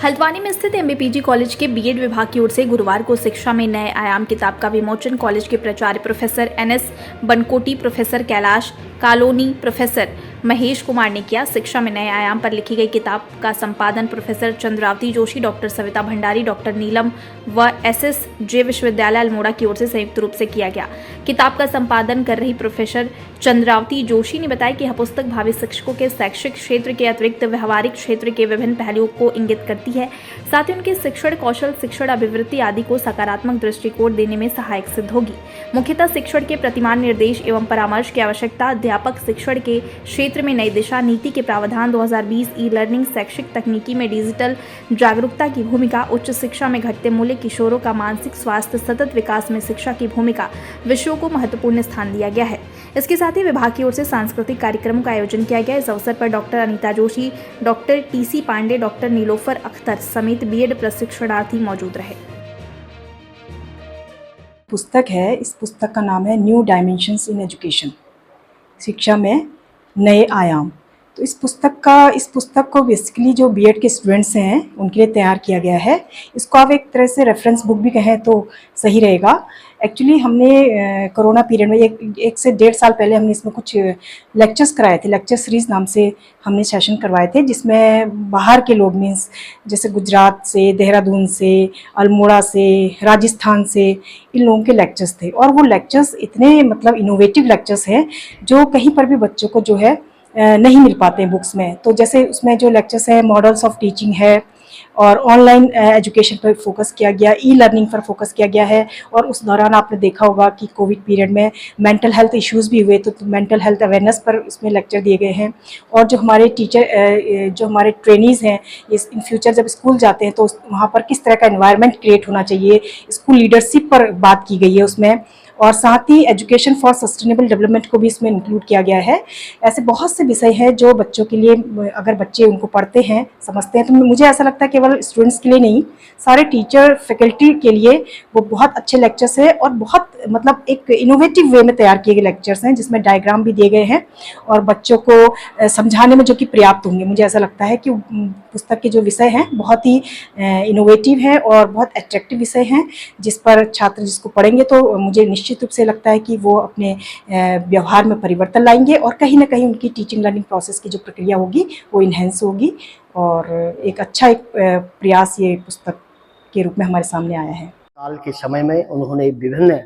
हल्द्वानी में स्थित MBPG college के बीएड विभाग की ओर से गुरुवार को शिक्षा में नए आयाम किताब का विमोचन कॉलेज के प्राचार्य professor NS Bankoti, professor Kailash Kaloni, professor Mahesh Kumar ने किया। शिक्षा में नए आयाम पर लिखी गई किताब का संपादन professor Chandravati Joshi, doctor Savita Bhandari, doctor Neelam व एसएसजे विश्वविद्यालय अल्मोड़ा की ओर से संयुक्त रूप से किया गया। किताब का संपादन कर रही प्रोफेसर चंद्रावती जोशी ने बताया कि यह पुस्तक भावी शिक्षकों के शैक्षिक क्षेत्र के अतिरिक्त व्यवहारिक क्षेत्र के विभिन्न पहलुओं को इंगित करती है, साथ ही उनके शिक्षण कौशल, शिक्षण अभिवृत्ति आदि को सकारात्मक दृष्टिकोण देने में सहायक सिद्ध होगी। मुख्यतः शिक्षण के प्रतिमान निर्देश एवं परामर्श की आवश्यकता, अध्यापक शिक्षण के क्षेत्र में नई दिशा, नीति के प्रावधान 2020, ई लर्निंग, शैक्षिक तकनीकी में डिजिटल जागरूकता की भूमिका, उच्च शिक्षा में घटते मूल्य, किशोरों का मानसिक स्वास्थ्य, सतत विकास में शिक्षा की भूमिका विषयों को महत्वपूर्ण स्थान दिया गया है। इसके साथ ही विभाग की ओर से सांस्कृतिक कार्यक्रमों का आयोजन किया गया। इस अवसर पर doctor Anita Joshi, doctor TC Pande, doctor Nilofar Akhtar समेत बीएड प्रशिक्षणार्थी मौजूद रहे। पुस्तक है, इस पुस्तक का नाम है न्यू डायमेंशंस इन एजुकेशन, शिक्षा में नए आयाम। तो इस पुस्तक को बेसिकली जो बीएड के स्टूडेंट्स हैं उनके लिए तैयार किया गया है। इसको आप एक तरह से रेफरेंस बुक भी कहें तो सही रहेगा। एक्चुअली हमने कोरोना पीरियड में एक से 1.5 साल पहले हमने इसमें कुछ लेक्चर्स कराए थे, लेक्चर सीरीज़ नाम से हमने सेशन करवाए थे, जिसमें बाहर के लोग मीन्स जैसे गुजरात से, देहरादून से, अल्मोड़ा से, राजस्थान से, इन लोगों के लेक्चर्स थे। और वो लेक्चर्स इतने मतलब इनोवेटिव लेक्चर्स हैं जो कहीं पर भी बच्चों को जो है नहीं मिल पाते हैं बुक्स में। तो जैसे उसमें जो लेक्चर्स हैं, मॉडल्स ऑफ टीचिंग है और ऑनलाइन एजुकेशन पर फोकस किया गया, ई लर्निंग पर फोकस किया गया है। और उस दौरान आपने देखा होगा कि कोविड पीरियड में मेंटल हेल्थ इश्यूज़ भी हुए, तो मेंटल हेल्थ अवेयरनेस पर उसमें लेक्चर दिए गए हैं। और जो हमारे टीचर जो हमारे ट्रेनीज़ हैं, इन फ्यूचर जब स्कूल जाते हैं तो वहाँ पर किस तरह का एनवायरनमेंट क्रिएट होना चाहिए, स्कूल लीडरशिप पर बात की गई है उसमें। और साथ ही एजुकेशन फॉर सस्टेनेबल डेवलपमेंट को भी इसमें इंक्लूड किया गया है। ऐसे बहुत से विषय हैं जो बच्चों के लिए, अगर बच्चे उनको पढ़ते हैं, समझते हैं, तो मुझे ऐसा लगता है केवल स्टूडेंट्स के लिए नहीं, सारे टीचर फैकल्टी के लिए वो बहुत अच्छे लेक्चर्स हैं और बहुत मतलब एक इनोवेटिव वे में तैयार किए गए लेक्चर्स हैं, जिसमें डायग्राम भी दिए गए हैं और बच्चों को समझाने में जो कि पर्याप्त होंगे। मुझे ऐसा लगता है कि पुस्तक के जो विषय हैं बहुत ही इनोवेटिव हैं और बहुत अट्रैक्टिव विषय हैं, जिस पर छात्र जिसको पढ़ेंगे तो मुझे निश्चित रूप से लगता है कि वो अपने व्यवहार में परिवर्तन लाएंगे और कहीं ना कहीं उनकी टीचिंग लर्निंग प्रोसेस की जो प्रक्रिया होगी वो इन्हेंस होगी। और एक प्रयास ये पुस्तक के रूप में हमारे सामने आया है। साल के समय में उन्होंने विभिन्न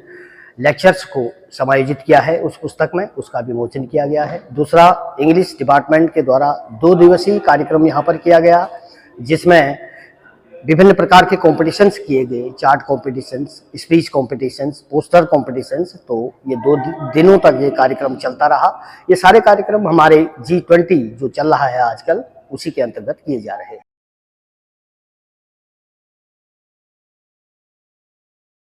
लेक्चर्स को समायोजित किया है उस पुस्तक में, उसका विमोचन किया गया है। दूसरा, इंग्लिश डिपार्टमेंट के द्वारा 2 दिवसीय कार्यक्रम यहाँ पर किया गया, जिसमें विभिन्न प्रकार के कॉम्पिटिशन्स किए गए, chart competitions, speech competitions, poster competitions. तो ये 2 दिनों तक ये कार्यक्रम चलता रहा। ये सारे कार्यक्रम हमारे G20 जो चल रहा है आजकल, उसी के अंतर्गत किए जा रहे हैं।